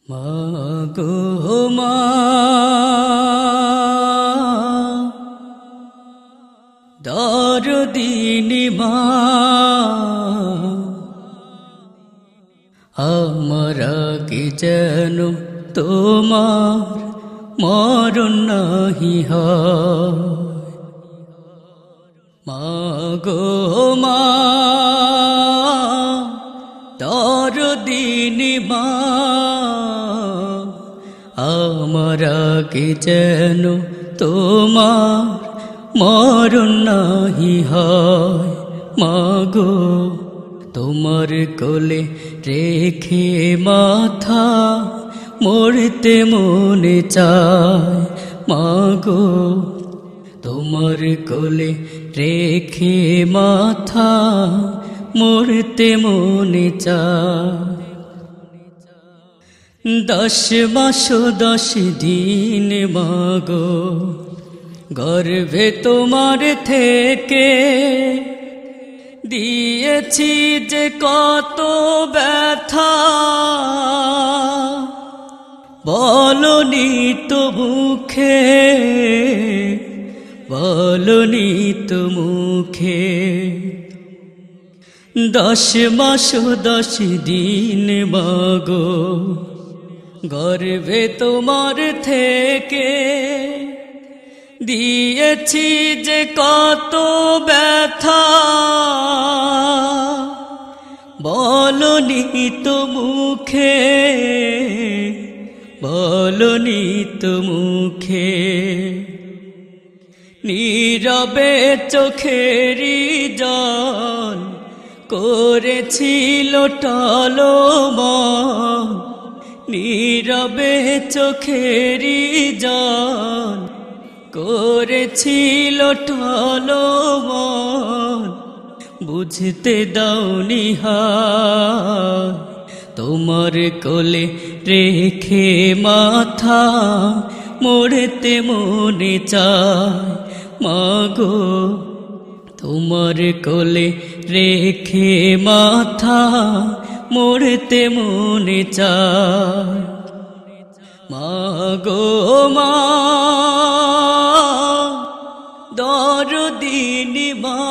মাগো মা দরদিনী মা আমরা কি যেন তোমার মরণ নাহি হয়। মাগো মা দরদিনী মা আমরা কি যেন তোমার মরণ নাহি হয়। মাগো তোমার কোলে রেখে মাথা মরতে মনে চায়। মাগো তোমার কোলে রেখে মাথা মরতে মনে চায়। 10 মাস 10 দিন মাগো গর্ভে তোমার থেকে দিয়েছি যে কত ব্যথা, বলনি তো মুখে, বলনি তো মুখে। 10 মাস 10 দিন মাগো গর্ভে তোমার থেকে দিয়েছি যে কত ব্যথা, বলনি তো মুখে, বলনি তো মুখে। নীরবে চোখেরই জল করেছিল টলমল, নীরবে চোখেরই জল করেছিল টলমল। বুঝতে দাওনি হায় তোমার কোলে রেখে মাথা মরতে মনে চায়। মাগো তোমার কোলে রেখে মাথা মরতে মনে চায়। মাগো মা দরদিনী মা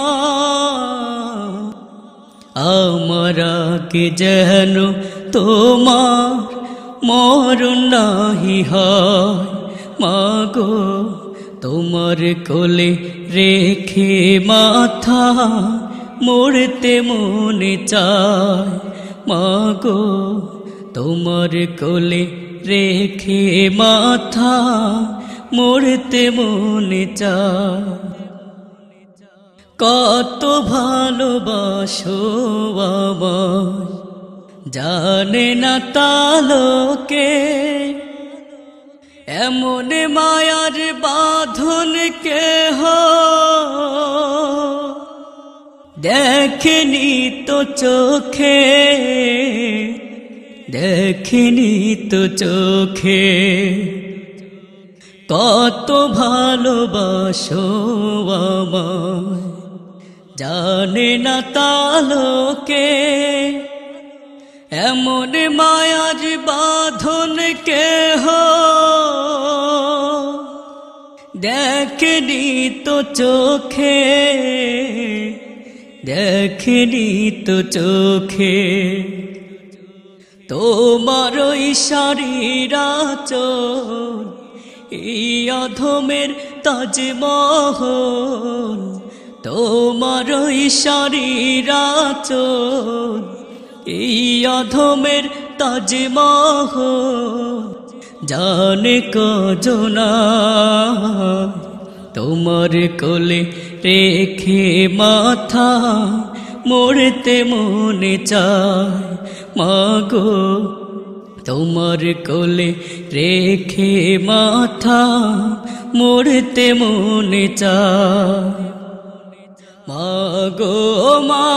আমরা কি যেন তোমার মরণ নাহি হয়। মাগো তোমার কোলে রেখে মাথা মরতে মনে চায়। মাগো তোমার কোলে রেখে মাথা মরতে মনে চায়। কত ভালোবাসো আমায় জানে না তালোকে, এমন মায়ার বাঁধন কেহ দেখেনি তো চোখে, দেখেনি তো চোখে। কত ভালোবাসো আমায় জানে না তালোকে, এমন মায়ার বাঁধন কেহ দেখেনি তো চোখে, দেখেনি তো চোখে। তোমার শরীর আঁচল এই অধমের তাজমহল, তোমার শরীর আঁচল এই অধমের তাজমহল। জানে কজনা তোমার কোলে রেখে মাথা মরতে মনে চায়। মাগো তোমার কোলে রেখে মাথা মরতে মনে চায়। মাগো মা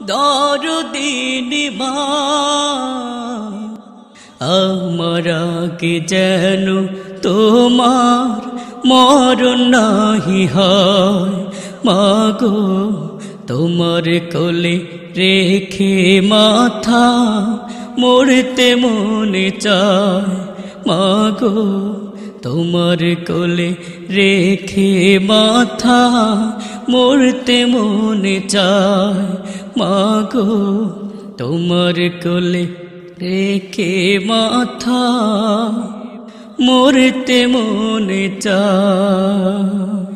দরদিনী মা আমরা কি যেন তোমার মরণ নাহি হয়। মাগো তোমার কোলে রেখে মাথা মরতে মনে চায় মাগো তোমার কোলে রেখে মাথা মরতে মনে চায় মাগো তোমার কোলে রেখে মাথা মরতে মনে চায়।